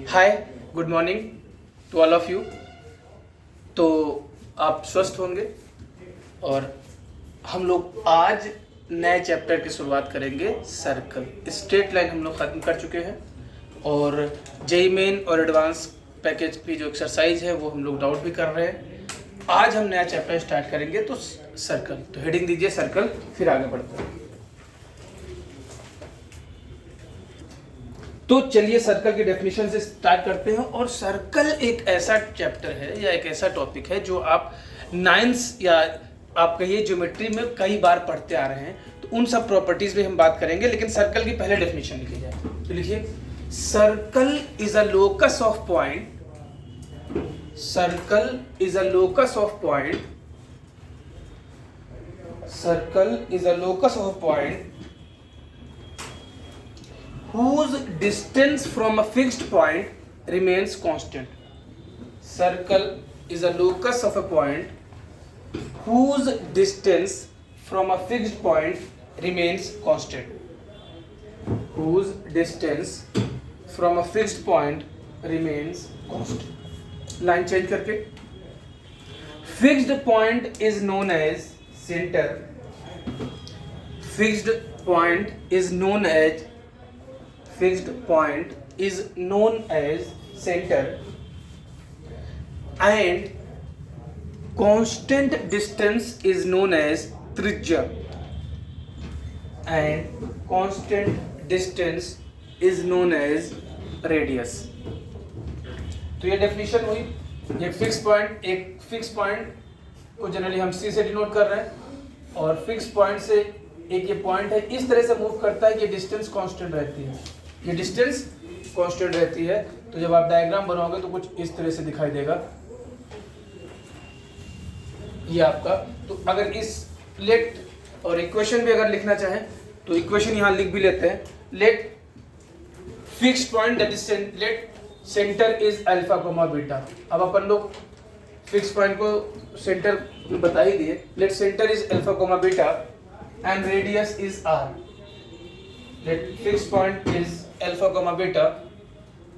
Hi, good morning to all of you. तो आप स्वस्थ होंगे और हम लोग आज नए चैप्टर की शुरुआत करेंगे। सर्कल स्ट्रेट लाइन हम लोग ख़त्म कर चुके हैं और जेई मेन और एडवांस पैकेज की जो एक्सरसाइज है वो हम लोग डाउट भी कर रहे हैं। आज हम नया चैप्टर स्टार्ट करेंगे तो सर्कल, तो हेडिंग दीजिए सर्कल, फिर आगे बढ़ते हैं। तो चलिए सर्कल की डेफिनेशन से स्टार्ट करते हैं। और सर्कल एक ऐसा चैप्टर है या एक ऐसा टॉपिक है जो आप नाइन्स या आप कहिए ज्योमेट्री में कई बार पढ़ते आ रहे हैं, तो उन सब प्रॉपर्टीज में हम बात करेंगे। लेकिन सर्कल की पहले डेफिनेशन लिखी जाए तो लिखिए, circle is a locus of point, circle is a locus of point, circle is a locus of point whose distance from a fixed point remains constant. Circle is a locus of a point whose distance from a fixed point remains constant. Whose distance from a fixed point remains constant. Line change करके, fixed point is known as center. Fixed point is known as center and constant distance is known as त्रिज्या, and constant distance is known as radius. तो ये definition हुई। एक fix point को generally हम सी से denote कर रहे हैं और फिक्स पॉइंट से एक ये पॉइंट है इस तरह से मूव करता है कि डिस्टेंस कांस्टेंट रहती है, ये डिस्टेंस कांस्टेंट रहती है। तो जब आप डायग्राम बनाओगे तो कुछ इस तरह से दिखाई देगा ये आपका। तो अगर इस लेट और इक्वेशन भी अगर लिखना चाहें तो इक्वेशन यहां लिख भी लेते हैं। Let fixed point that is let centre is alpha comma beta. अब अपन लोग फिक्स पॉइंट को सेंटर बता ही दिए। Let centre is alpha comma beta and radius is r. Let fixed point is alpha comma beta,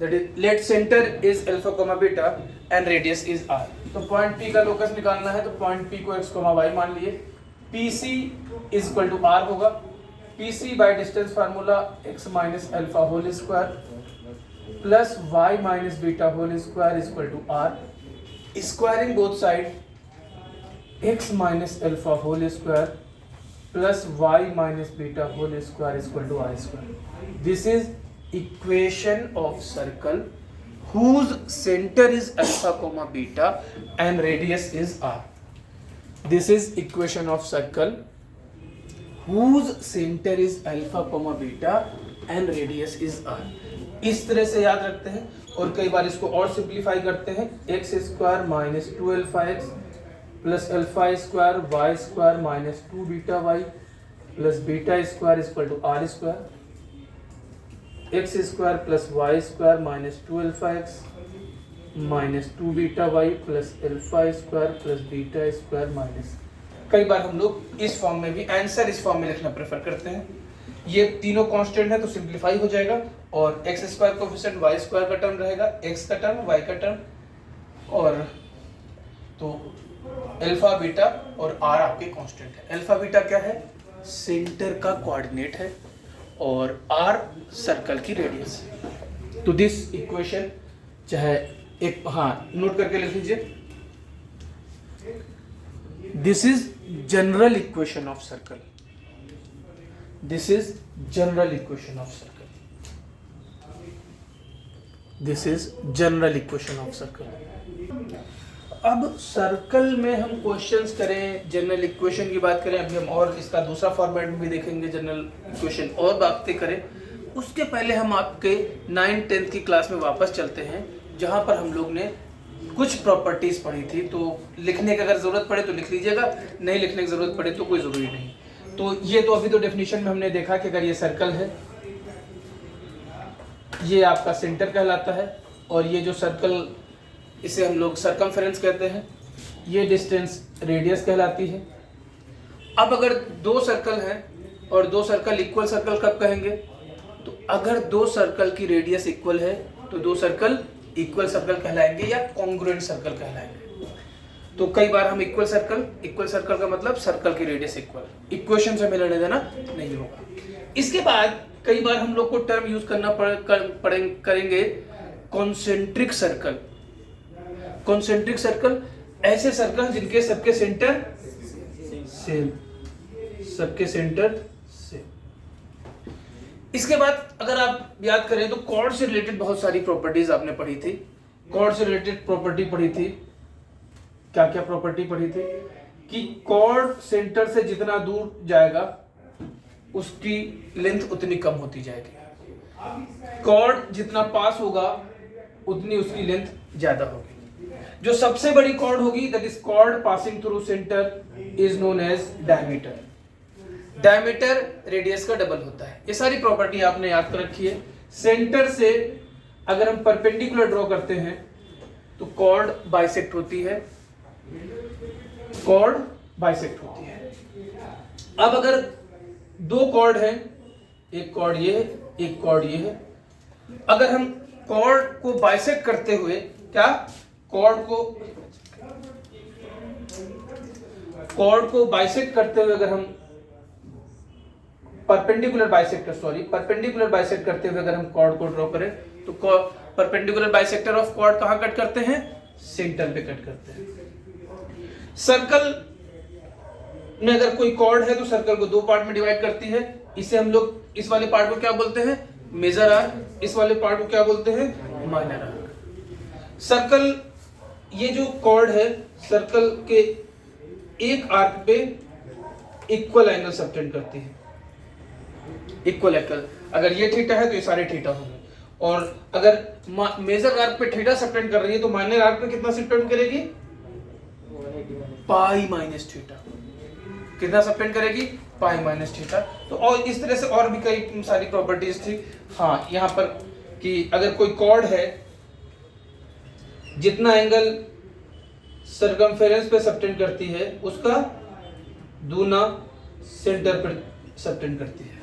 that is let center is alpha comma beta and radius is r. तो point p का locus निकालना है तो point p को x, y मान लिए। pc is equal to r होगा। pc by distance formula x minus alpha whole square plus y minus beta whole square is equal to r. Squaring both side x minus alpha whole square plus y minus beta whole square is equal to r square. This is equation of circle whose center is alpha comma beta and radius is r. This is equation of circle whose center is alpha comma beta and radius is r. इस तरह से याद रखते हैं और कई बार इसको और सिंप्लीफाई करते हैं। x square minus 2 plus alpha square y square minus 2 beta y plus beta square is equal to r square. X square plus y square minus 2 alpha x minus 2 beta y plus alpha square plus beta square minus. कई बार हम लोग इस form में भी answer इस form में लिखना प्रेफर करते हैं। ये तीनों कांस्टेंट है तो सिंप्लीफाई हो जाएगा और x square coefficient y square का टर्म रहेगा, एक्स का टर्म वाई का टर्म, और तो अल्फा बीटा और आर आपके कांस्टेंट है। अल्फा बीटा क्या है? सेंटर का कोऑर्डिनेट है और आर सर्कल की रेडियस। तो दिस इक्वेशन चाहे एक नोट करके लिख लीजिए, this is general equation of circle, this is general equation of circle, this is general equation of circle. अब सर्कल में हम क्वेश्चंस करें, जनरल इक्वेशन की बात करें, अभी हम और इसका दूसरा फॉर्मेट भी देखेंगे, जनरल इक्वेशन और बातें करें। उसके पहले हम आपके 9th-10th की क्लास में वापस चलते हैं जहां पर हम लोग ने कुछ प्रॉपर्टीज पढ़ी थी। तो लिखने की अगर ज़रूरत पड़े तो लिख लीजिएगा, नहीं लिखने की ज़रूरत पड़े तो कोई ज़रूरी नहीं। तो ये तो अभी तो डेफिनेशन में हमने देखा कि अगर ये सर्कल है, ये आपका सेंटर कहलाता है और ये जो सर्कल इसे हम लोग सर्कमफेरेंस कहते हैं, ये डिस्टेंस रेडियस कहलाती है। अब अगर दो सर्कल हैं और दो सर्कल इक्वल सर्कल कब कहेंगे? तो अगर दो सर्कल की रेडियस इक्वल है तो दो सर्कल इक्वल सर्कल कहलाएंगे या कॉन्ग्रुएंट सर्कल कहलाएंगे। तो कई बार हम इक्वल सर्कल का मतलब सर्कल की रेडियस इक्वल, इक्वेशन से हमें लेने देना नहीं होगा। इसके बाद कई बार हम लोग को टर्म यूज करना करेंगे कॉन्सेंट्रिक सर्कल। कॉन्सेंट्रिक सर्कल ऐसे सर्कल जिनके सबके सेंटर सेम, सबके सेंटर सेम। इसके बाद अगर आप याद करें तो कॉर्ड से रिलेटेड बहुत सारी प्रॉपर्टीज आपने पढ़ी थी। कॉर्ड से रिलेटेड प्रॉपर्टी पढ़ी थी, क्या क्या प्रॉपर्टी पढ़ी थी कि कॉर्ड सेंटर से जितना दूर जाएगा उसकी लेंथ उतनी कम होती जाएगी, कॉर्ड जितना पास होगा उतनी उसकी लेंथ ज्यादा होगी। जो सबसे बड़ी कॉर्ड होगी that is chord passing through centre is known as diameter. Diameter radius का डबल होता है। ये सारी प्रॉपर्टी आपने याद कर रखी है। सेंटर से अगर हम परपेंडिकुलर ड्रॉ करते हैं तो कॉर्ड बाइसेक्ट होती है, कॉर्ड बाइसेक्ट होती है। अब अगर दो कॉर्ड हैं, एक कॉर्ड ये है, एक कॉर्ड ये है, अगर हम कॉर्ड को बाइसेक्ट करते हुए क्या कॉर्ड को बाइसेक्ट करते हुए अगर हम परपेंडिकुलर बाइसेक्ट करते हुए अगर हम कॉर्ड को ड्रॉ करें तो परपेंडिकुलर बाइसेक्टर ऑफ कॉर्ड कहां कट करते हैं? सेंटर पे कट करते हैं। सर्कल में अगर कोई कॉर्ड है तो सर्कल को दो पार्ट में डिवाइड करती है। इसे हम लोग इस वाले पार्ट को क्या बोलते हैं? Major arc. इस वाले पार्ट को क्या बोलते हैं? Minor arc. सर्कल, ये जो कॉर्ड है सर्कल के एक आर्क पे इक्वल एंगल सबटेंड करती है, इक्वल एंगल। अगर ये थीटा है तो ये सारे थीटा होंगे, और अगर मेजर आर्क पे थीटा सबटेंड कर रही है तो माइनर आर्क पे कितना सबटेंड करेगी? Pi minus theta. कितना सबटेंड करेगी? Pi minus theta. तो और इस तरह से और भी कई सारी प्रॉपर्टीज थी। हाँ, यहाँ पर कि अगर कोई कॉर्ड है जितना एंगल सर्कमफेरेंस पे सबटेंड करती है उसका दूना सेंटर पर सबटेंड करती है।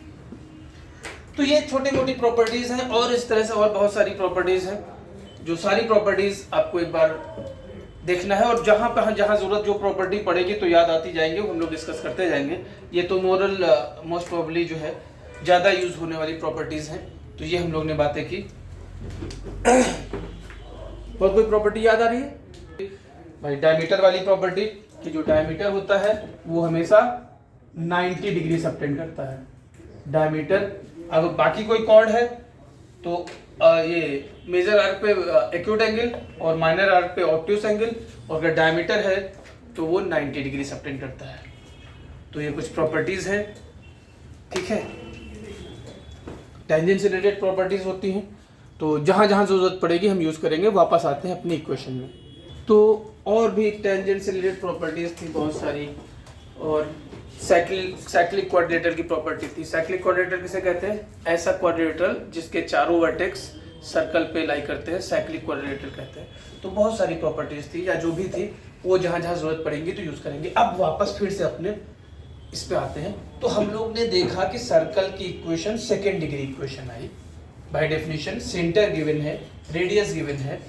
तो ये छोटी मोटी प्रॉपर्टीज हैं, और इस तरह से और बहुत सारी प्रॉपर्टीज हैं, जो सारी प्रॉपर्टीज आपको एक बार देखना है, और जहां जरूरत जो प्रॉपर्टी पड़ेगी तो याद आती जाएंगे, हम लोग डिस्कस करते जाएंगे। ये तो मोस्ट प्रोबेबली जो है ज्यादा यूज होने वाली प्रॉपर्टीज हैं, तो ये हम लोग ने बातें की। और कोई प्रॉपर्टी याद आ रही है भाई? डायमीटर वाली प्रॉपर्टी कि जो डायमीटर होता है वो हमेशा 90 डिग्री सबटेंड करता है। डायमीटर, अब बाकी कोई कॉर्ड है तो ये मेजर आर्क पे एक्यूट एंगल और माइनर आर्क पे ऑब्ट्यूस एंगल, और अगर डायमीटर है तो वो 90 डिग्री सबटेंड करता है। तो ये कुछ प्रॉपर्टीज हैं, ठीक है। टेंजेंट से रिलेटेड प्रॉपर्टीज होती हैं, तो जहां जहां जरूरत पड़ेगी हम यूज करेंगे। वापस आते हैं अपनी इक्वेशन में। तो और भी टेंजेंट से रिलेटेड प्रॉपर्टीज थी बहुत सारी, और साइक्लिक क्वाड्रिलेटरल की प्रॉपर्टी थी। साइक्लिक क्वाड्रिलेटरल किसे कहते हैं? ऐसा क्वाड्रिलेटरल जिसके चारों वर्टेक्स सर्कल पे लाई करते हैं, साइक्लिक क्वाड्रिलेटरल कहते हैं। तो बहुत सारी प्रॉपर्टीज थी, या जो भी थी वो जहां जहां जरूरत पड़ेगी तो यूज करेंगे। अब वापस फिर से अपने इस पे आते हैं। तो हम लोग ने देखा कि सर्कल की equation second degree equation I. By definition centre given है, रेडियस गिवन है,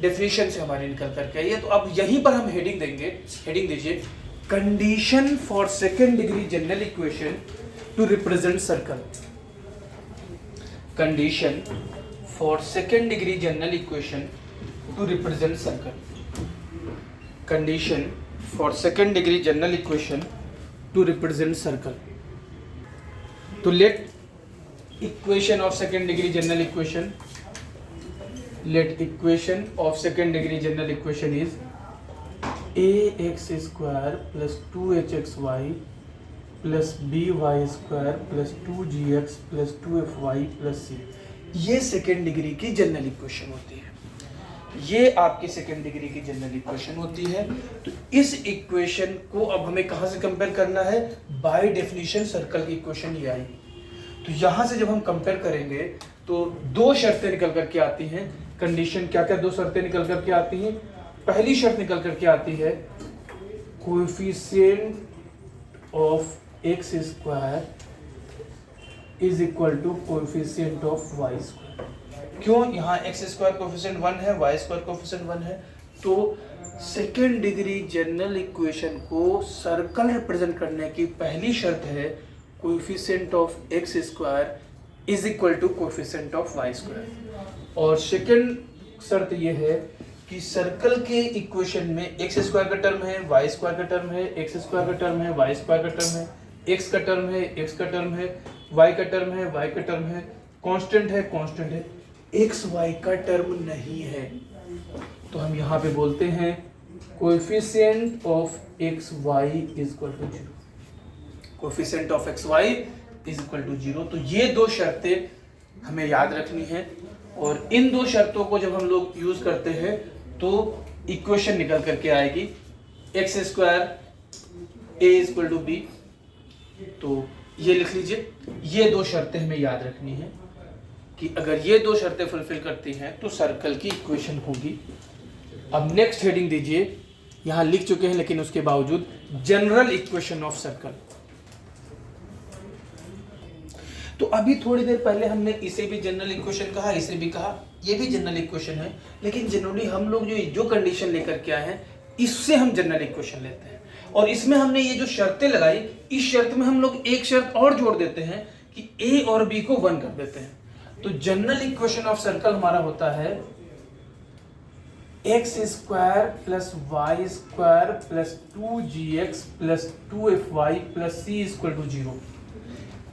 डेफिनेशन से हमारी निकल करके आई है। तो अब यहीं पर हम हेडिंग देंगे, हेडिंग दीजिए condition for second degree general equation two represent circle. Condition for second degree general equation two represent circle. Condition for second degree general equation two represent circle. तो late equation of second degree general equation, let equation of second degree general equation is ax square plus 2hxy plus by square plus 2gx plus 2fy plus c। ये second degree की general equation होती है, ये आपकी second degree की general equation होती है। तो इस इक्वेशन को अब हमें कहां से कंपेयर करना है? बाय डेफिनेशन सर्कल की इक्वेशन ये आएगी। तो यहां से जब हम कंपेयर करेंगे तो दो शर्तें निकल करके आती हैं। कंडीशन क्या क्या दो शर्तें निकल करके आती हैं? पहली शर्त निकल करके आती है coefficient of x square is equal to coefficient of y square. क्यों? यहाँ एक्स स्क्वायर कोफिशिएंट 1 है, वाई स्क्वायर कोफिशिएंट 1 है। तो सेकेंड डिग्री जनरल इक्वेशन को सर्कल रिप्रेजेंट करने की पहली शर्त है coefficient of x square is equal to coefficient of y square. और सेकेंड शर्त यह है कि सर्कल के इक्वेशन में एक्स स्क्वायर का टर्म है, वाई स्क्वायर का टर्म है, एक्स स्क्वायर का टर्म है, वाई स्क्वायर का टर्म है, एक्स का टर्म है, एक्स का टर्म है, वाई का टर्म है, वाई का टर्म है, कांस्टेंट है, कांस्टेंट है, एक्स वाई का टर्म नहीं है। तो हम यहाँ पे बोलते हैं coefficient of x y is equal to 0, coefficient of x y is equal to 0। तो ये दो शर्तें हमें याद रखनी है, और इन दो शर्तों को जब हम लोग यूज करते हैं तो इक्वेशन निकल करके आएगी x square a is equal to b. तो ये लिख लीजिए, ये दो शर्तें हमें याद रखनी है कि अगर ये दो शर्तें फुलफिल करती हैं तो सर्कल की इक्वेशन होगी। अब नेक्स्ट हेडिंग दीजिए, यहां लिख चुके हैं लेकिन उसके बावजूद जनरल इक्वेशन ऑफ सर्कल। तो अभी थोड़ी देर पहले हमने इसे भी जनरल इक्वेशन कहा, इसे भी कहा, ये भी जनरल इक्वेशन है, लेकिन जनरली हम लोग जो कंडीशन लेकर के आए हैं इससे हम जनरल इक्वेशन लेते हैं। और इसमें हमने ये जो शर्तें लगाई, इस शर्त में हम लोग एक शर्त और जोड़ देते हैं कि ए और बी को 1 कर देते हैं। तो जनरल इक्वेशन ऑफ सर्कल हमारा होता है x square plus y square plus 2gx plus 2fy plus c equal to 0।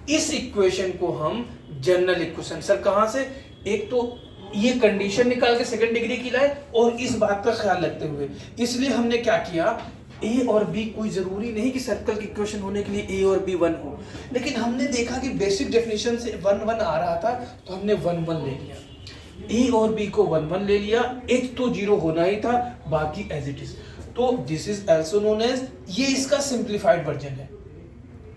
इस इक्वेशन को हम जनरल इक्वेशन, सर कहां से? एक तो ये कंडीशन निकाल के सेकंड डिग्री की लाए, और इस बात का ख्याल रखते हुए इसलिए हमने क्या किया, ए और बी कोई जरूरी नहीं कि सर्कल की इक्वेशन होने के लिए ए और बी 1 हो, लेकिन हमने देखा कि बेसिक डेफिनेशन से 1 1 आ रहा था तो हमने 1 1 ले लिया, ए और बी को 1 1 ले लिया, एच तो 0 होना ही था, बाकी एज इट इज। तो this is also known as, ये इसका सिंप्लीफाइड वर्जन है,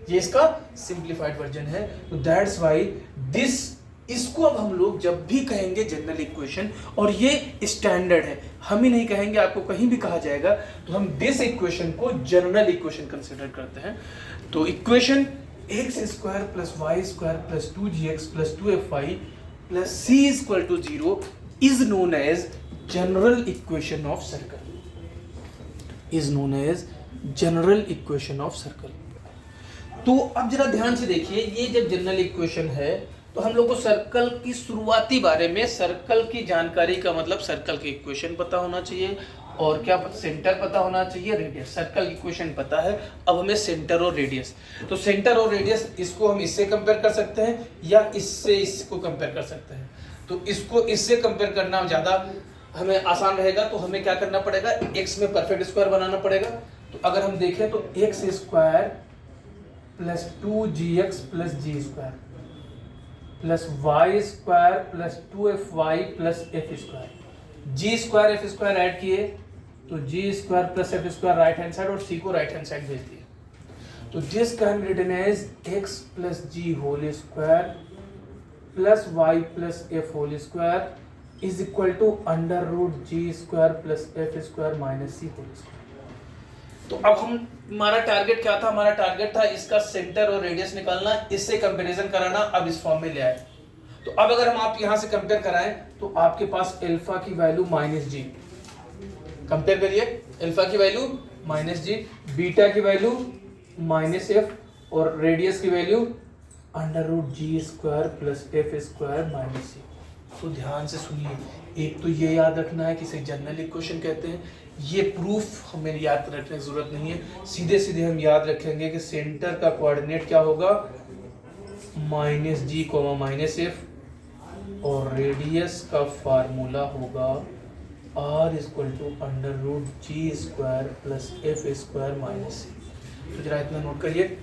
ये इसका सिंप्लीफाइड वर्जन है। तो दैट्स व्हाई दिस, इसको अब हम लोग जब भी कहेंगे जनरल इक्वेशन, और ये स्टैंडर्ड है, हम ही नहीं कहेंगे, आपको कहीं भी कहा जाएगा तो हम दिस इक्वेशन को जनरल इक्वेशन कंसीडर करते हैं। तो equation x square plus y square plus 2gx plus 2fy plus c equal to 0 is known as general equation of circle, is known as general equation of circle. तो अब जरा ध्यान से देखिए, ये जब जनरल इक्वेशन है तो हम लोग को सर्कल की शुरुआती बारे में, सर्कल की जानकारी का मतलब सर्कल की इक्वेशन पता होना चाहिए, और क्या सेंटर पता होना चाहिए, रेडियस। सर्कल की इक्वेशन पता है, अब हमें सेंटर और रेडियस। तो सेंटर और रेडियस, इसको हम इससे कंपेयर कर सकते हैं या इससे इसको कंपेयर कर सकते हैं। तो इसको इससे कंपेयर करना ज़्यादा हमें आसान रहेगा, तो हमें क्या करना पड़ेगा, एक्स में परफेक्ट स्क्वायर बनाना पड़ेगा। तो अगर हम देखें तो x square plus 2gx plus जी square plus y square plus 2fy plus f square, जी स्क्वायर एफ स्क्वायर ऐड किए तो जी square plus f square right hand side, और सी को राइट हैंड साइड भेज दिए। तो this can be written as x plus ji whole square plus Y plus F whole square is equal to under root g square plus f square minus C whole square. तो अब हमारा target क्या था, हमारा target था इसका centre और radius निकालना, इससे कंपैरिजन कराना, अब इस फॉर्म में ले आए। तो अब अगर हम आप यहां से कंपेयर कराएं तो आपके पास अल्फा की वैल्यू माइनस जी, कंपेयर करिए, अल्फा की वैल्यू माइनस जी, बीटा की वैल्यू माइनस एफ, और रेडियस की value under root g square plus f square minus c. तो ध्यान से सुनिए, एक तो ये याद रखना है कि इसे जनरल इक्वेशन कहते हैं, ये प्रूफ हमें याद रखने की जरूरत नहीं है, सीधे सीधे हम याद रखेंगे कि सेंटर का कोऑर्डिनेट क्या होगा, minus g comma minus f, और रेडियस का फार्मूला होगा r equal to under root g square plus f square minus c. तो जरा इतना नोट करिए,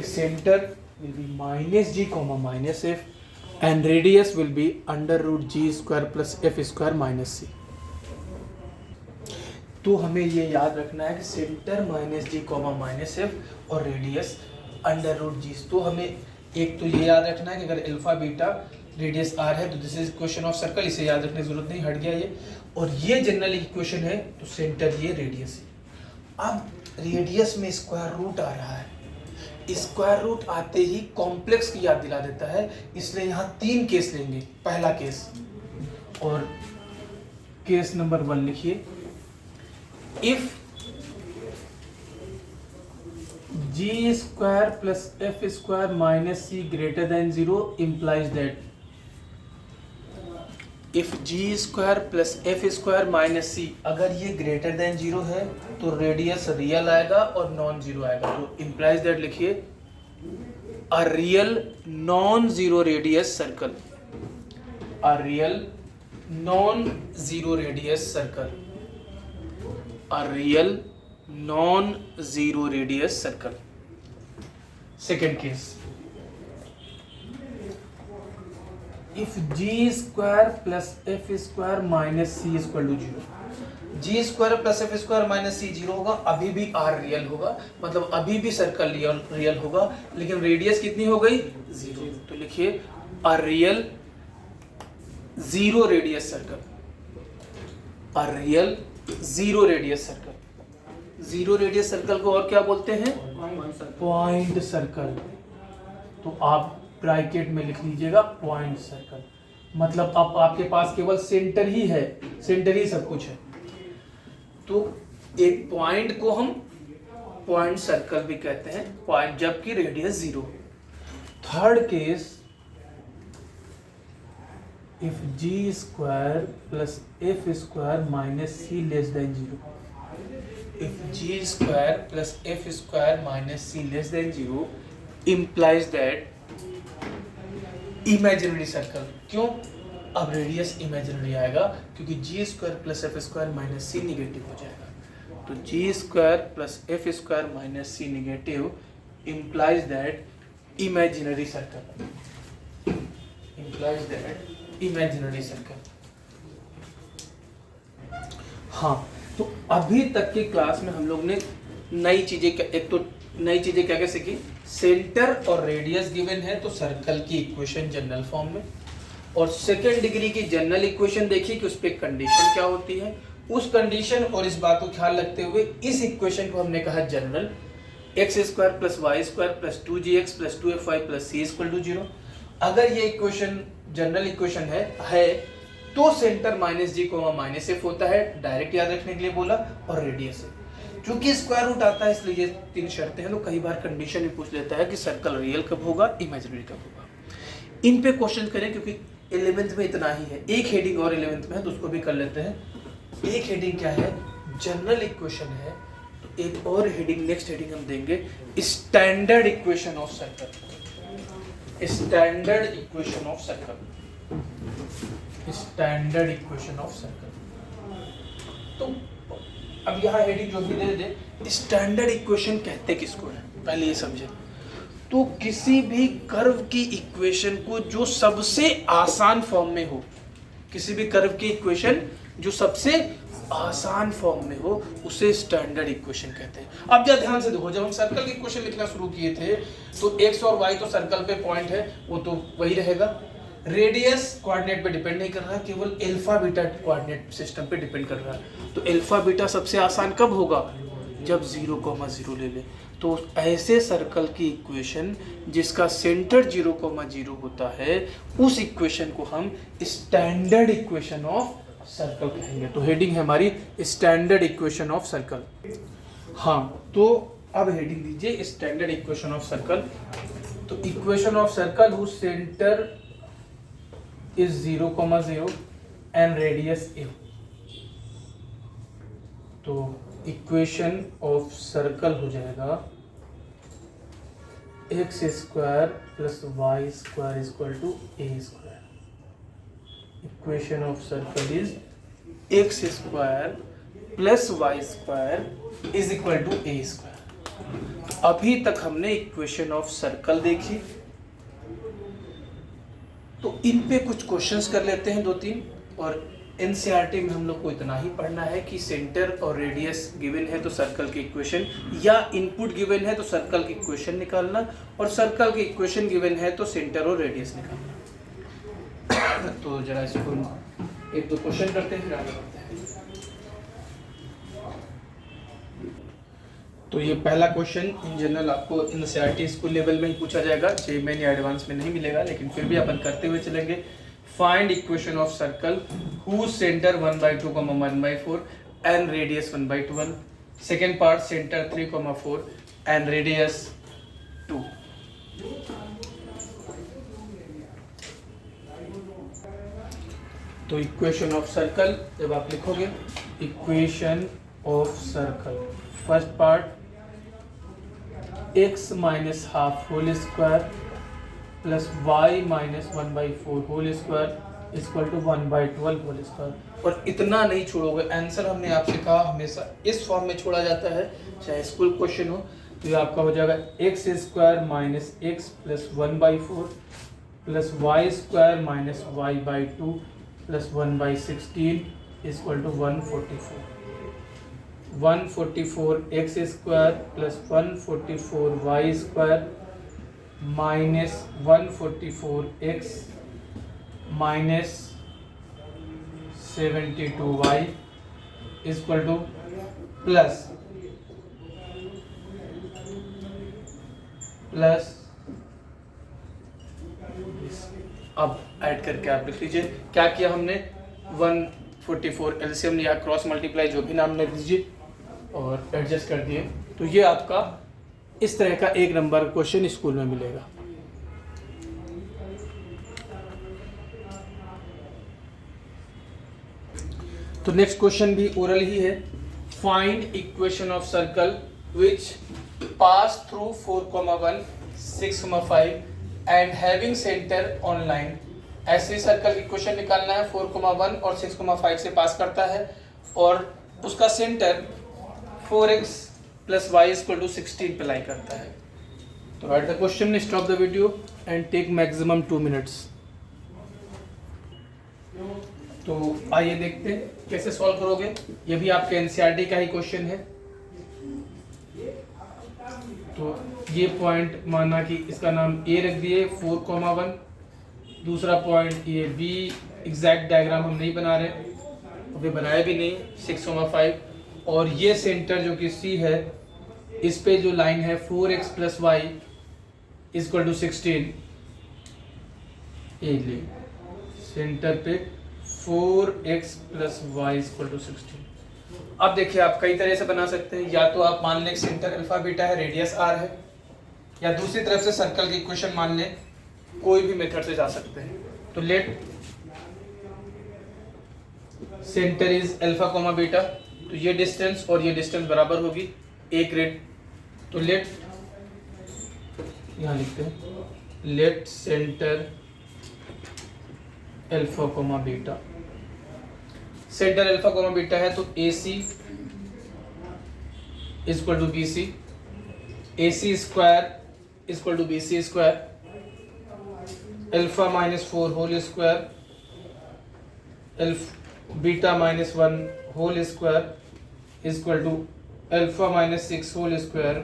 centre will be minus g comma minus f and radius will be under root g square plus f square minus c. तो हमें ये याद रखना है कि centre minus g comma minus f और रेडियस अंडर रूट जी। तो हमें एक तो ये याद रखना है कि अगर अल्फा बीटा रेडियस आर है तो this is equation of circle, इसे याद रखने की जरूरत नहीं, हट गया ये। और ये जनरल इक्वेशन है, तो सेंटर ये रेडियस है। अब रेडियस में स्क्वायर रूट आ रहा है, स्क्वायर रूट आते ही कॉम्प्लेक्स की याद दिला देता है, इसलिए यहाँ 3 केस लेंगे। पहला केस, और केस नंबर 1 लिखिए, if g square plus f square minus c greater than 0 implies that if g square plus f square minus c, अगर ये ग्रेटर देन 0 है तो रेडियस रियल आएगा और नॉन जीरो आएगा। तो implies that लिखिए, a real non zero radius circle, a real non zero radius circle, a real non zero radius circle. Second case, if g square plus f square minus c equal to 0, g square plus f square minus c 0 होगा, अभी भी are real होगा, मतलब अभी भी circle real होगा, लेकिन radius कितनी हो गई 0। तो लिखिए, a real zero radius circle, a real zero radius circle. Zero radius circle को और क्या बोलते हैं? Point circle. तो आप ब्रैकेट में लिख लीजिएगा पॉइंट सर्कल, मतलब अब आपके पास केवल सेंटर ही है, सेंटर ही सब कुछ है। तो एक पॉइंट को हम पॉइंट सर्कल भी कहते हैं, पॉइंट जबकि radius 0। Third case, if g square plus f square minus c less than 0, if g square plus f square minus c less than 0 implies that imaginary circle। क्यों? अब radius imaginary आएगा क्योंकि g square plus f square minus c negative हो जाएगा। तो g square plus f square minus c negative implies that imaginary circle, implies that imaginary circle। हाँ, तो अभी तक की क्लास में हम लोग ने नई चीजें, एक तो नई चीजें क्या क्या सीखी, सेंटर और रेडियस गिवन है तो सर्कल की इक्वेशन जनरल फॉर्म में, और सेकेंड डिग्री की जनरल इक्वेशन देखी कि उस पर कंडीशन क्या होती है। उस कंडीशन और इस बात को ख्याल रखते हुए इस इक्वेशन को हमने कहा general, x square plus y square plus 2gx plus 2fy plus c equal to 0। अगर ये इक्वेशन जनरल इक्वेशन है तो सेंटर माइनस जी को माइनस एफ होता है, डायरेक्ट याद रखने के लिए बोला, और रेडियस है। चूंकि स्क्वायर रूट आता है इसलिए ये 3 शर्तें हैं, तो कई बार कंडीशन भी पूछ लेता है कि सर्कल रियल कब होगा, इमेजिनरी कब होगा। इन पे क्वेश्चन करें क्योंकि 11th में इतना ही है। एक हेडिंग और 11th में है तो उसको भी कर लेते हैं। एक हेडिंग क्या है, जनरल इक्वेशन है, तो एक और हेडिंग, नेक्स्ट हेडिंग हम देंगे standard equation of circle, standard equation of circle, standard equation of circle. तो अब यहाँ हेडिंग जो भी दे दे, स्टैंडर्ड इक्वेशन कहते किसको है पहले ये समझे। तो किसी भी कर्व की इक्वेशन को जो सबसे आसान फॉर्म में हो, किसी भी कर्व की इक्वेशन जो सबसे आसान फॉर्म में हो उसे स्टैंडर्ड इक्वेशन कहते हैं। अब जरा ध्यान से देखो, जब हम सर्कल की इक्वेशन लिखना शुरू किए थे तो एक्स और वाई तो सर्कल पे पॉइंट है, वो तो वही रहेगा। रेडियस कोऑर्डिनेट पे डिपेंड नहीं कर रहा, केवल अल्फा बीटा कोऑर्डिनेट सिस्टम पे डिपेंड कर रहा है। तो अल्फा बीटा सबसे आसान कब होगा, जब 0,0 ले ले। तो ऐसे सर्कल की इक्वेशन जिसका सेंटर 0,0 होता है उस इक्वेशन को हम स्टैंडर्ड इक्वेशन ऑफ सर्कल कहेंगे। तो हेडिंग है हमारी स्टैंडर्ड इक्वेशन ऑफ सर्कल। हाँ, तो अब हेडिंग दीजिए स्टैंडर्ड इक्वेशन ऑफ सर्कल। तो equation of circle whose centre is 0,0 and radius a। तो इक्वेशन ऑफ सर्कल हो जाएगा x square plus y square equal to a square. Equation of circle is x square plus y square is equal to a square. अभी तक हमने equation of circle देखी, तो इन पे कुछ क्वेश्चंस कर लेते हैं 2-3। और एनसीईआरटी में हम लोग को इतना ही पढ़ना है कि सेंटर और रेडियस गिवन है तो सर्कल की इक्वेशन, या इनपुट गिवन है तो सर्कल की इक्वेशन निकालना, और सर्कल की इक्वेशन गिवन है तो सेंटर और रेडियस निकालना। तो जरा इसको 1-2 क्वेश्चन करते हैं फिर आगे बढ़ते हैं। तो ये पहला क्वेश्चन इन जनरल आपको एनसीईआरटी स्कूल लेवल में ही पूछा जाएगा, जेईई या एडवांस में नहीं मिलेगा, लेकिन फिर भी अपन करते हुए चलेंगे। Find equation of circle whose centre 1/2, 1/4 and radius 1/1। Second part centre 3, 4 and radius 2। तो इक्वेशन ऑफ सर्कल जब आप लिखोगे, equation of circle first part x minus half whole square plus y minus 1/4 whole square equal to 1/12 whole square. और इतना नहीं छोड़ोगे, answer हमने आपसे कहा हमेशा इस फॉर्म में छोड़ा जाता है, चाहे स्कूल क्वेश्चन हो। तो ये आपका हो जाएगा x square minus x plus 1/4 plus y square minus y/2 plus 1/16 equal to 144। 144 x square plus 144 y square minus 144 x minus 72 y equal to plus अब ऐड करके आप लिख लीजिए क्या किया हमने, 144 एलसीएम लिया, क्रॉस मल्टीप्लाई जो भी नाम लिख दीजिए और एडजस्ट कर दिए। तो ये आपका इस तरह का एक नंबर क्वेश्चन स्कूल में मिलेगा। तो नेक्स्ट क्वेश्चन भी ओरल ही है। Find equation of circle which pass through 4,1, 6,5 and having centre on line. ऐसे सर्कल की क्वेश्चन निकालना है, 4,1 और 6,5 से पास करता है और उसका centre 4x plus y equal to 16 पे लाई करता है। तो write the question, stop the video and take maximum 2 minutes. तो आइए देखते हैं कैसे सॉल्व करोगे। ये भी आपके एनसीईआरटी का ही क्वेश्चन है। तो ये पॉइंट माना कि इसका नाम A रख दिए 4,1, दूसरा पॉइंट ये B, एग्जैक्ट डायग्राम हम नहीं बना रहे, अभी बनाया भी नहीं, 6,5 और ये सेंटर जो कि C है, इस पे जो लाइन है 4x plus y equal to 16, ये ले सेंटर पे 4x plus y equal to 16। अब देखिए आप कई तरह से बना सकते हैं, या तो आप मान लें सेंटर अल्फा बीटा है, रेडियस r है, या दूसरी तरफ से सर्कल की इक्वेशन मान लें, कोई भी मेथड से जा सकते हैं। तो let centre is alpha comma beta, तो ये डिस्टेंस और ये डिस्टेंस बराबर होगी 1 रेड। तो लेट यहाँ लिखते हैं, let centre alpha comma beta. Centre alpha comma beta है तो AC equal to BC, AC square equal to BC square, alpha minus 4 whole square, beta minus 1 whole square equal to alpha minus 6 whole square,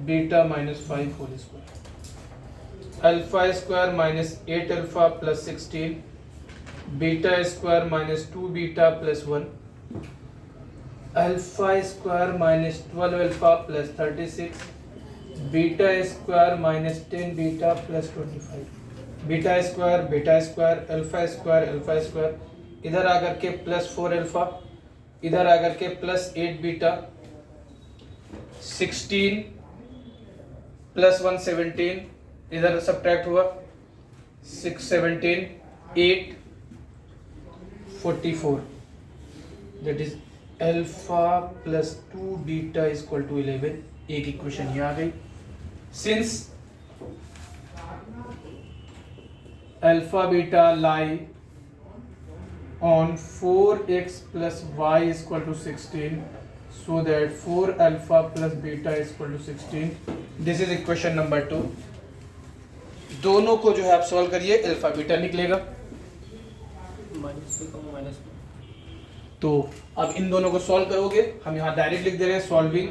beta minus 5 whole square. Alpha square minus 8 alpha plus 16, beta square minus 2 beta plus 1, alpha square minus 12 alpha plus 36, beta square minus 10 beta plus 25। Beta square alpha square इधर आकर के plus 4 alpha, इधर आकर के plus 8 beta, 16 plus 1 17, इधर subtract हुआ 6 17 8 44, that is alpha plus 2 beta equal to 11। एक equation ये आ गई। Since alpha beta lie on 4x plus y is equal to 16, so that 4 alpha plus beta is equal to 16. This is equation number 2. दोनों को जो है आप solve करिए, अल्फा बीटा निकलेगा। तो अब इन दोनों को सॉल्व करोगे, हम यहाँ डायरेक्ट लिख दे रहे हैं solving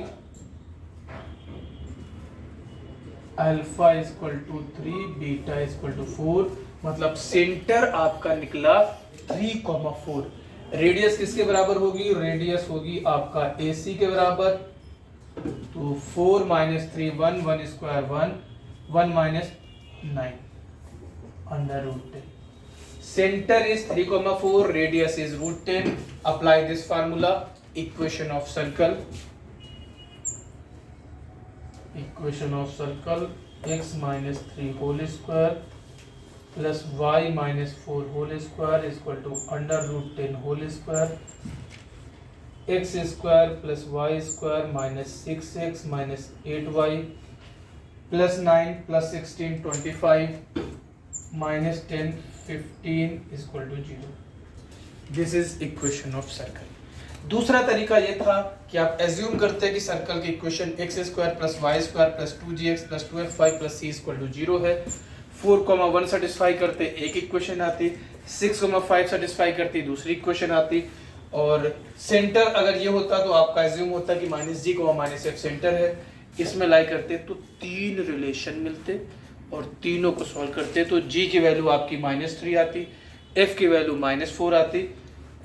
alpha is equal to 3, beta is equal to 4, मतलब सेंटर आपका निकला 3,4। रेडियस किसके बराबर होगी? रेडियस होगी आपका AC के बराबर तो 4 minus 3 1 1 square 1 1 minus 9 under root 10. Center is 3,4, radius is root 10. Apply this formula. Equation of circle. Equation of circle x minus 3 whole square plus y minus 4 whole square is equal to under root 10 whole square. X square plus y square minus 6x minus 8y plus 9 plus 16 25 minus 10 15 is equal to 0. This is equation of circle. दूसरा तरीका ये था कि आप assume करते हैं कि circle की equation x square plus y square plus 2gx plus 2f5 plus c equal to 0 है. 4,1 सेटिस्फाई करते एक इक्वेशन आती, 6,5 सेटिस्फाई करती दूसरी इक्वेशन आती, और सेंटर अगर ये होता तो आपका एज्यूम होता कि माइनस जी माइनस एफ सेंटर है. इसमें लाई करते तो तीन रिलेशन मिलते और तीनों को सॉल्व करते तो g की वैल्यू आपकी -3 आती, f की वैल्यू -4 आती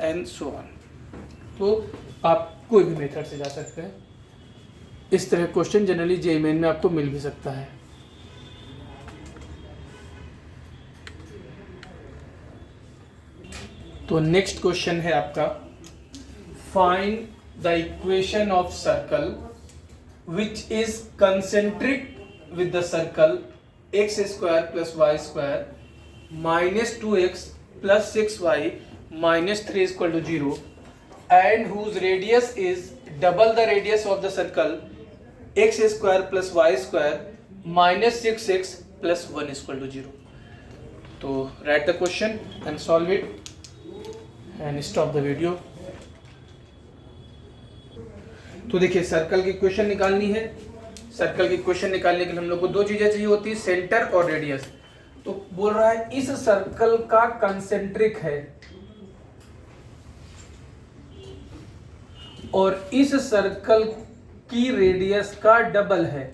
एंड सो ऑन. तो आप कोई भी मेथड से जा सकते हैं. इस तरह क्वेश्चन जनरली जेईई मेन में आपको मिल भी सकता है. तो नेक्स्ट क्वेश्चन है आपका, find the equation of circle which is concentric with the circle x square plus y square minus 2x plus 6y minus 3 equal to 0 and whose radius is double the radius of the circle x square plus y square minus 6x plus 1 equal to 0. तो write the question and solve it and stop the video. तो देखिए circle की equation निकालनी है. Circle की equation निकालने के लिए हम लोग को दो चीजें चाहिए होती है, सेंटर और रेडियस. तो बोल रहा है इस सर्कल का कंसेंट्रिक है और इस सर्कल की रेडियस का डबल है.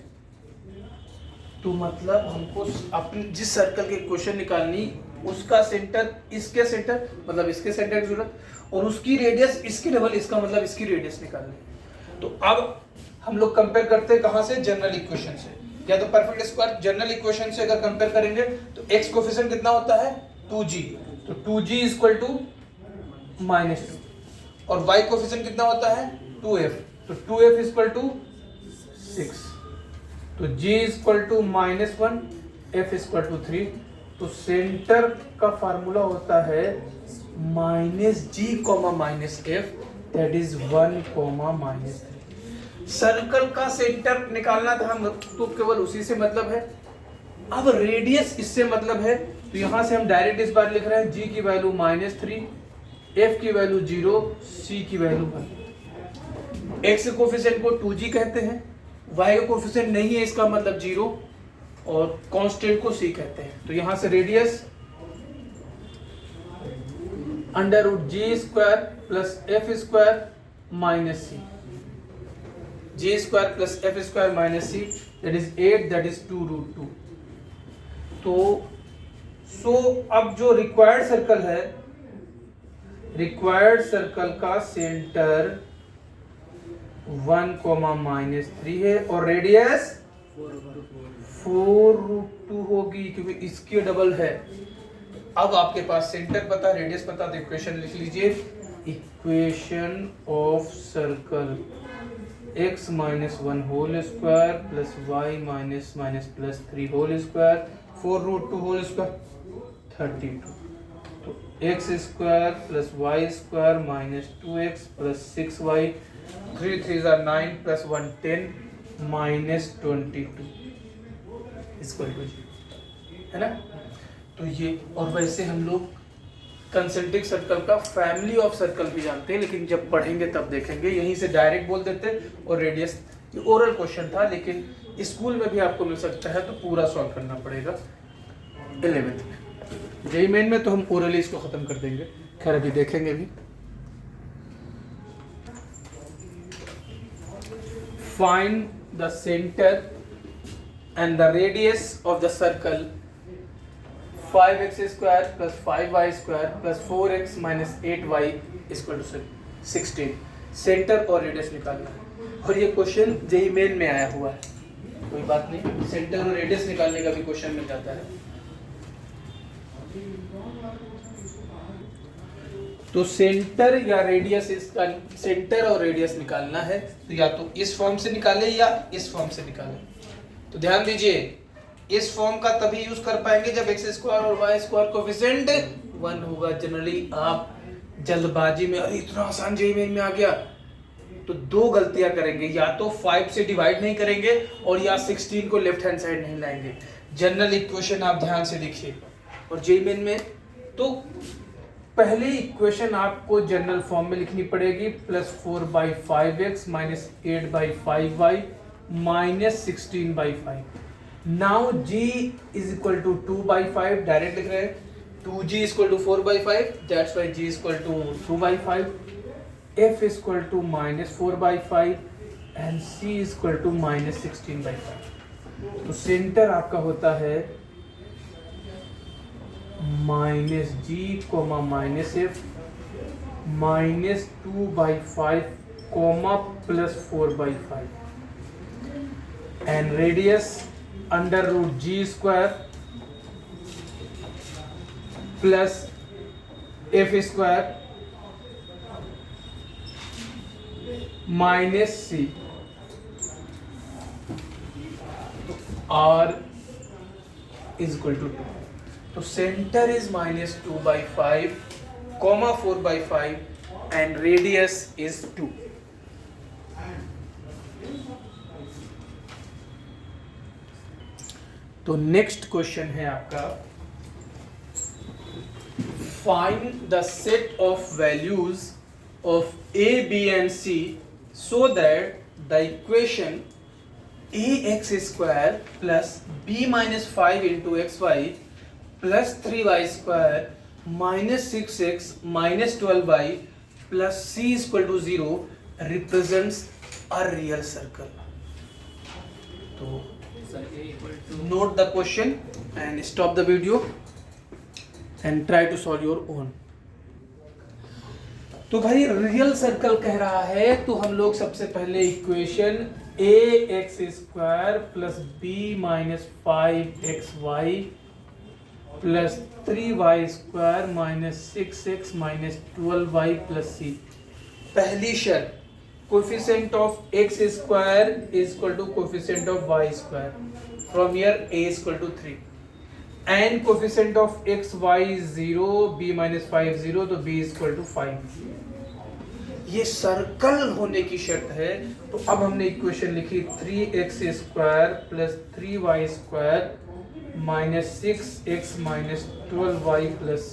तो मतलब हमको अपनी जिस सर्कल की इक्वेशन निकालनी उसका सेंटर इसके सेंटर मतलब इसके सेंटर की जरूरत और उसकी रेडियस इसकी डबल, इसका मतलब इसकी रेडियस निकालनी. तो अब हम लोग कंपेयर करते हैं कहां से, जनरल इक्वेशन से. या तो परफेक्ट स्क्वायर जनरल इक्वेशन से अगर कंपेयर करेंगे तो x कोफिशिएंट कितना होता है 2g, तो 2g इक्वल टू -2 और y कोफिशिएंट कितना होता है 2f, तो 2f इक्वल टू 6, तो g equal to -1 f equal to 3. तो सेंटर का फार्मूला होता है -g, -f that is 1, -3. Circle का सेंटर निकालना था हम तो केवल उसी से मतलब है. अब रेडियस इससे मतलब है तो यहां से हम डायरेक्ट इस बार लिख रहे हैं g की वैल्यू -3, f की वैल्यू 0, c की वैल्यू 1. x कोफिशिएंट को 2g कहते हैं, y का कोफिशिएंट नहीं है इसका मतलब 0 और कांस्टेंट को c कहते हैं. तो यहां से radius √g² plus f² minus c, g² plus f² minus c that is 8, that is 2√2. तो अब जो रिक्वायर्ड सर्कल है, रिक्वायर्ड सर्कल का सेंटर 1, -3 है और रेडियस 4√2 होगी क्योंकि इसकी डबल है. अब आपके पास सेंटर पता, रेडियस पता, तो इक्वेशन लिख लीजिए. Equation of circle x -1 whole square plus y plus 3 whole square 4√2 whole square 32. तो x square plus y square -2x plus 6y 3 3s are 9 plus 1 10 -22 equal to 0 है ना. तो ये, और वैसे हम लोग कंसेंट्रिक सर्कल का फैमिली ऑफ सर्कल भी जानते हैं, लेकिन जब पढ़ेंगे तब देखेंगे. यहीं से डायरेक्ट बोल देते हैं. और रेडियस ये ओरल क्वेश्चन था, लेकिन स्कूल में भी आपको मिल सकता है तो पूरा सॉल्व करना पड़ेगा 11th में. जेईई मेन में तो हम ओरली इसको खत्म कर देंगे. खैर अभी देखेंगे भी. Find the centre and the radius of the circle 5x square plus 5y square plus 4x minus 8y is equal to 16. Centre और रेडियस निकालना है। और ये क्वेश्चन जेईई मेन में आया हुआ है, कोई बात नहीं, सेंटर और रेडियस निकालने का भी क्वेश्चन मिल जाता है। तो सेंटर या रेडियस, इसका सेंटर और रेडियस निकालना है तो या तो इस फॉर्म से निकाले या इस फॉर्म से निकाले। तो ध्यान दीजिए, इस फॉर्म का तभी यूज कर पाएंगे जब एक्स स्क्वायर और वाई स्क्वायर कोएफिशिएंट 1 होगा। जनरली आप जल्दबाजी में अरे इतना आसान जेईई में आ गया तो दो गलतियां करेंगे, या तो 5 से डिवाइड नहीं करेंगे और या 16 को लेफ्ट हैंड साइड नहीं लाएंगे। जनरल इक्वेशन आप ध्यान से देखिए, और जेईई में तो पहले इक्वेशन आपको जनरल फॉर्म में लिखनी पड़ेगी, +4/5x minus 8/5y minus 16/5। Now g is equal to 2/5, direct लिख रहे हैं, 2g is equal to 4/5, that's why g is equal to 2/5, f is equal to -4/5 and c is equal to -16/5। तो centre आपका होता है -g, -f, -2/5, +4/5 and radius √g² plus f² minus c। r is equal to 2। तो centre is -2/5, 4/5 and radius is 2। तो next question है आपका, find the set of values of a, b and c so that the equation ax² plus b minus 5 into xy plus 3y square minus 6x minus 12y plus c is equal to 0 represents a real circle। तो note the question and stop the video and try to solve your own। तो भाई real circle कह रहा है तो हम लोग सबसे पहले equation ax² plus b minus 5xy plus 3y² minus 6x minus 12y plus c। पहली शर्त, coefficient of x² is equal to coefficient of y²। From here a is equal to 3 and coefficient of x y 0, b minus 5 0, तो b is equal to 5। ये circle होने की शर्त है। तो अब हमने इक्वेशन लिखी 3x² plus 3y² minus 6x minus 12y plus c।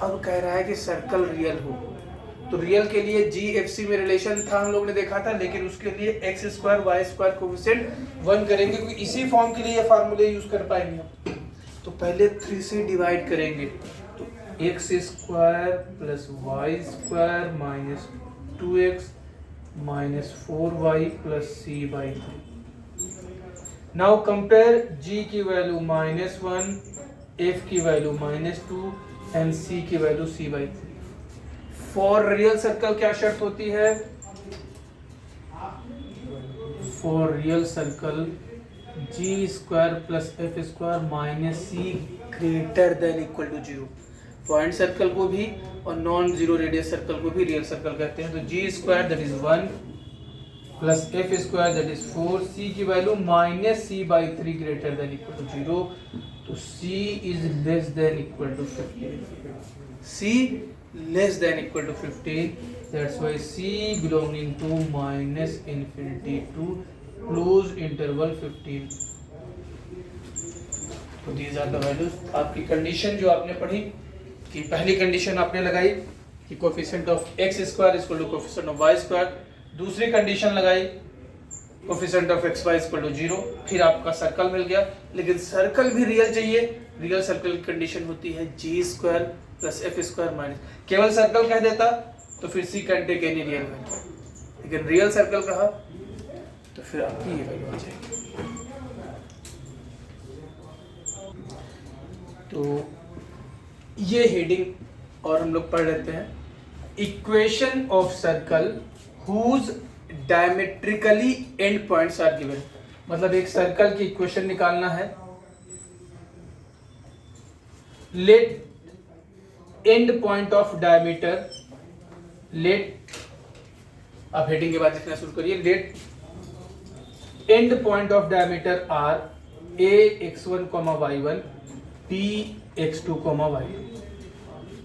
अब कह रहा है कि सर्कल रियल हो, तो रियल के लिए GFC में रिलेशन था, हम लोग ने देखा था, लेकिन उसके लिए x² y² कोएफिशिएंट 1 करेंगे क्योंकि इसी फॉर्म के लिए ये फार्मूले यूज कर पाएंगे। तो पहले 3 से डिवाइड करेंगे, तो x² plus y² minus 2x minus 4y plus c/3। Now compare g की वैल्यू -1, f की वैल्यू -2 एंड c की value c/3। For real circle क्या शर्त होती है? For real circle g² plus f² minus c greater than equal to 0। Point circle को भी और नॉन जीरो रेडियस सर्कल को भी रियल सर्कल कहते हैं। तो g² that is 1 plus f² that is 4, c की value -c/3 greater than equal to 0, तो c is less than equal to 15। c less than equal to 15, that's why c belonging to -infinity to closed interval 15। तो these are the values। आपकी condition जो आपने पढ़ी कि पहली condition आपने लगाई कि coefficient of x² is equal to coefficient of y², दूसरी कंडीशन लगाई coefficient of xy is equal to 0, फिर आपका सर्कल मिल गया। लेकिन सर्कल भी रियल चाहिए, रियल सर्कल की कंडीशन होती है g² प्लस f² माइनस, केवल सर्कल कह देता तो फिर c can take any real value, लेकिन रियल सर्कल कहा तो फिर आपकी ये वैल्यू आ जाएगी। तो ये हेडिंग और हम लोग पढ़ लेते हैं। Equation of circle whose diametrically end points are given। मतलब एक सर्कल की इक्वेशन निकालना है। Let end point of diameter, let, अब हेडिंग के बाद लिखना शुरू करिए। Let end point of diameter are A x1, y1, b x2, y2।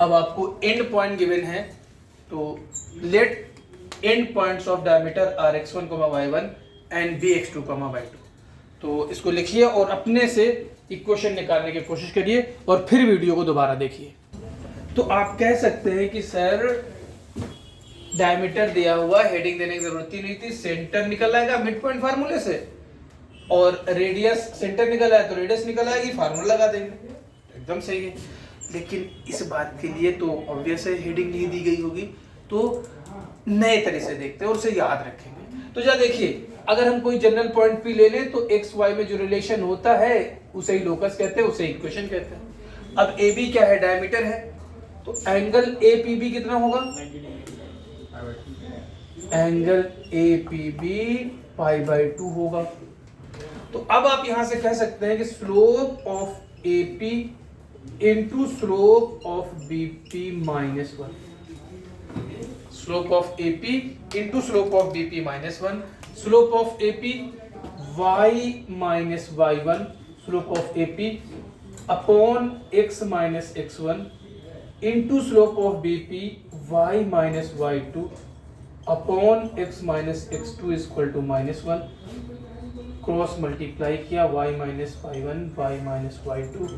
अब आपको एंड पॉइंट गिवन है, तो let end points of diameter are x1, y1 and b x2, y2। तो इसको लिखिए और अपने से इक्वेशन निकालने की कोशिश करिए और फिर वीडियो को दोबारा देखिए। तो आप कह सकते हैं कि सर डायमीटर दिया हुआ, हेडिंग देने की जरूरत ही नहीं थी, सेंटर निकल आएगा मिड पॉइंट फार्मूले से, और रेडियस, सेंटर निकल आया तो रेडियस निकल आएगी, फार्मूला लगा देंगे, एकदम सही है। लेकिन इस बात के लिए तो ऑब्वियस है हेडिंग नहीं दी गई होगी, तो नए तरह से देखते हैं और उसे याद रखेंगे। तो जा देखिए, अगर हम कोई जनरल पॉइंट भी ले लें तो एक्स वाई में जो रिलेशन होता है उसे ही लोकस कहते हैं, उसे इक्वेशन कहते हैं। अब ए बी क्या है, डायमीटर है, तो एंगल ए पी बी कितना होगा, एंगल ए पी बी π/2 होगा। तो अब आप यहां से कह सकते हैं कि slope of A P into slope of B P -1, slope of A P into slope of B P -1, slope of A P y -y1, slope of A P upon x -x1 into slope of B P y -y2 upon x -x2 equal to -1, cross multiply किया y -y1 y -y2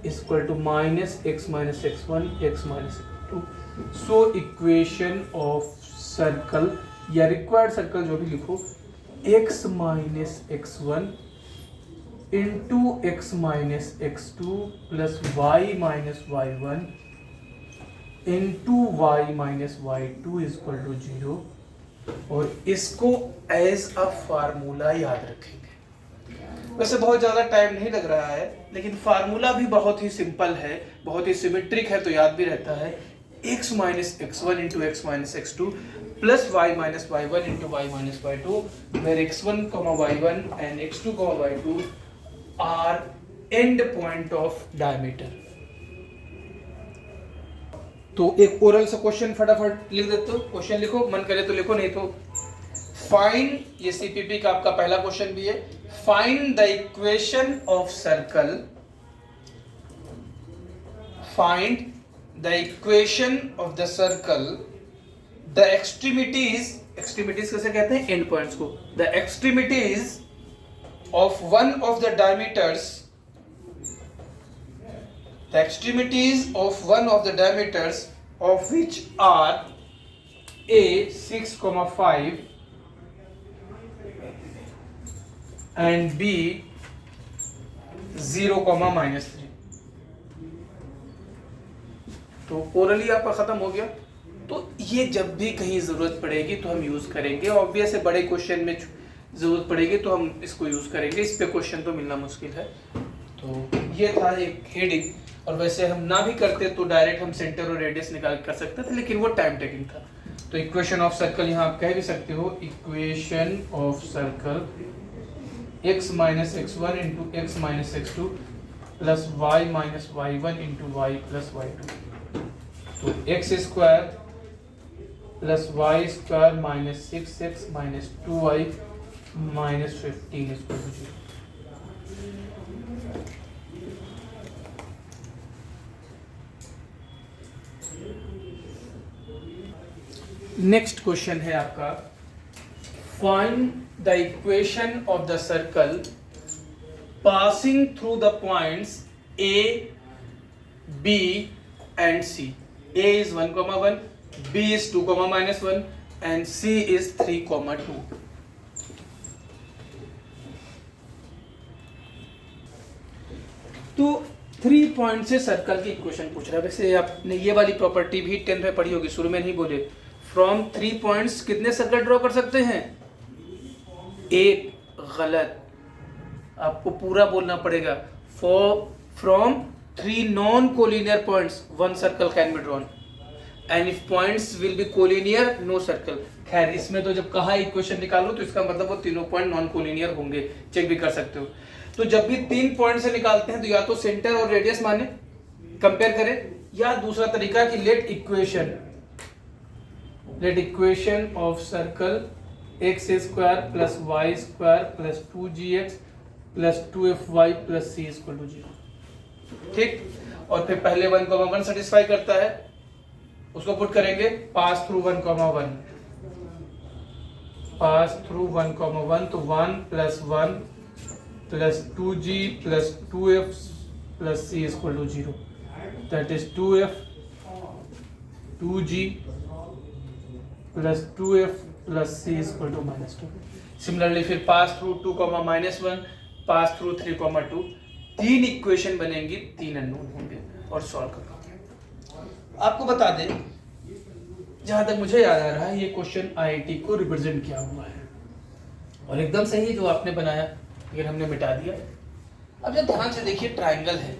equal to -x -x1 x -x2। So equation of circle या required circle जो भी लिखो, x -x1 into x -x2 plus y -y1 into y -y2 equal to 0, और इसको as a formula याद रखेंगे। वैसे बहुत ज़्यादा टाइम नहीं लग रहा है, लेकिन फार्मूला भी बहुत ही सिंपल है, बहुत ही सिमेट्रिक है, तो याद भी रहता है। x -x1 into x -x2 plus y -y1 into y -y2, where x1, y1 and x2, y2 are end point of diameter। तो एक ओरल सा क्वेश्चन फटाफट लिख देते हो, क्वेश्चन लिखो, मन करे तो लिखो, नहीं तो फाइंड, ये सीपीपी का आपका पहला क्वेश्चन भी है, find the equation of circle, find the equation of the circle, the extremities, extremities कैसे कहते हैं, एंड पॉइंट्स को, the extremities of one of the diameters, the extremities of one of the diameters of which are a 6,5 and b 0,-3। तो orally आपका खत्म हो गया। तो ये जब भी कहीं जरूरत पड़ेगी तो हम यूज करेंगे, ऑब्वियस है बड़े क्वेश्चन में जरूरत पड़ेगी तो हम इसको यूज करेंगे, इस पे क्वेश्चन तो मिलना मुश्किल है। तो ये था एक हेडिंग, और वैसे हम ना भी करते तो डायरेक्ट हम सेंटर और रेडियस निकाल कर सकते थे, लेकिन वो टाइम टेकिंग था। तो इक्वेशन ऑफ सर्कल यहाँ आप कह भी सकते हो, equation of circle x -x1 into x -x2 plus y -y1 into y plus y2। तो x square plus y square -6x -2y -15 equal to 0। Next question है आपका, find the equation of the circle passing through the points A, B and C। A is 1,1, B is 2,-1 and C is 3,2। तो 3 point से circle की equation पूछ रहा है। वैसे आपने ये वाली प्रॉपर्टी भी 10th में पढ़ी होगी, शुरू में नहीं बोले। फ्रॉम 3 पॉइंट्स कितने सर्कल ड्रॉ कर सकते हैं, एक, गलत, आपको पूरा बोलना पड़ेगा। From 3 non collinear points 1 circle can be drawn. And if points will be collinear no circle. खैर इसमें तो जब कहा इक्वेशन निकालो तो इसका मतलब वो तीनों पॉइंट नॉन कोलिनियर होंगे, चेक भी कर सकते हो। तो जब भी 3 पॉइंट से निकालते हैं तो या तो सेंटर और रेडियस माने, कंपेयर करें, या दूसरा तरीका कि let equation of circle x square plus y square plus 2gx plus 2fy plus c equal to 0। ठीक, और फिर पहले 1,1 सेटिस्फाई करता है, उसको पुट करेंगे पास थ्रू 1,1, पास थ्रू 1,1 तो 1 plus 1 plus 2g plus 2f plus c equal to 0, that is 2f 2g plus 2f plus c equal to -2। Similarly फिर pass through 2, -1, pass through 3,2, 3 equation बनेंगी, 3 unknown होंगे और solve करेंगे। आपको बता दें, जहां तक मुझे याद आ रहा है ये क्वेश्चन आईआईटी को रिप्रेजेंट किया हुआ है और एकदम सही जो आपने बनाया, लेकिन हमने मिटा दिया। अब जब ध्यान से देखिए, ट्राइंगल है,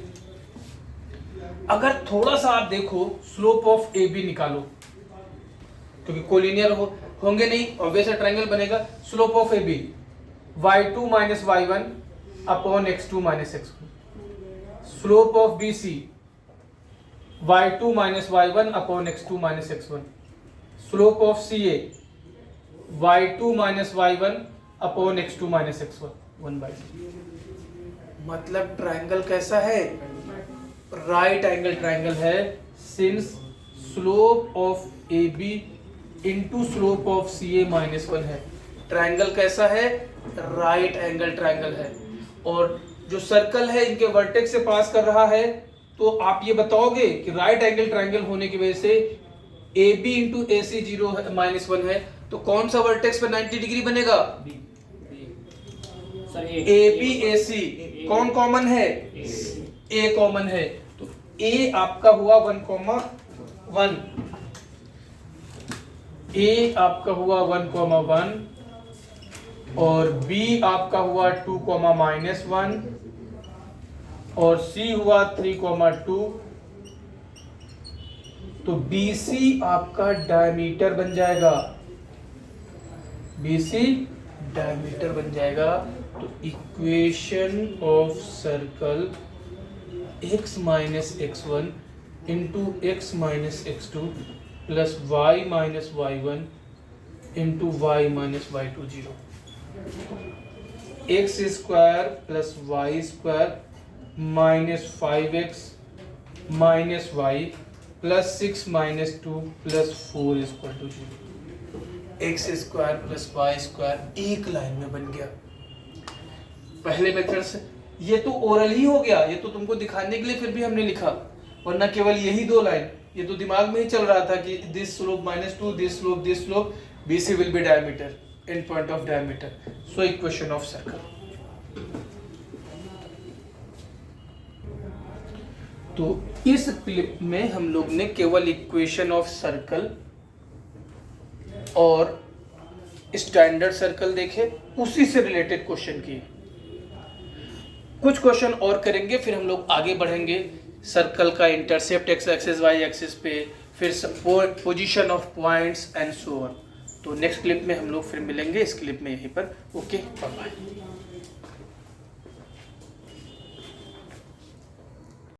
अगर थोड़ा सा आप देखो स्लोप ऑफ ए बी निकालो, क्योंकि कोलिनियर होंगे नहीं, ऑब्वियस ट्राइंगल बनेगा। Slope of A B y2 minus y1 upon x2 minus x1। Slope of B C y2 minus y1 upon x2 minus x1। Slope of C A y2 minus y1 upon x2 minus x1 1/2। मतलब triangle कैसा है? Right angle triangle है, since slope of A B into slope of C A -1 है। Triangle कैसा है? Right angle triangle है। और जो सर्कल है इनके वर्टेक्स से पास कर रहा है, तो आप ये बताओगे कि राइट एंगल ट्राइंगल होने की वजह से ए बी इंटू ए सी 0 -1 है, तो कौन सा वर्टेक्स पे 90 डिग्री बनेगा? ए बी ए सी। कौन कॉमन है? ए कॉमन है, तो ए आपका हुआ 1,1, ए आपका हुआ 1,1 और बी आपका हुआ 2,-1 और सी हुआ 3,2। तो BC आपका डायमीटर बन जाएगा, BC डायमीटर बन जाएगा। तो equation of circle x minus x1 into x minus x2 plus y minus y1 into y minus y2 0। x square plus y square minus 5x minus y plus 6 minus 2 plus 4 equal to 0। x square plus y square एक line में बन गया पहले method से। ये तो oral ही हो गया, ये तो तुमको दिखाने के लिए फिर भी हमने लिखा, वरना केवल यही 2 लाइन, ये तो दिमाग में ही चल रहा था कि this slope -2, this slope BC will be diameter, and point of diameter, so equation of circle. तो इस क्लिप में हम लोग ने केवल इक्वेशन ऑफ सर्कल और स्टैंडर्ड सर्कल देखे, उसी से रिलेटेड क्वेश्चन किए। कुछ क्वेश्चन और करेंगे, फिर हम लोग आगे बढ़ेंगे सर्कल का intercept x axis y axis पे, फिर position of points and so on. तो नेक्स्ट क्लिप में हम लोग फिर मिलेंगे, इस क्लिप में यहीं पर। Okay, bye bye.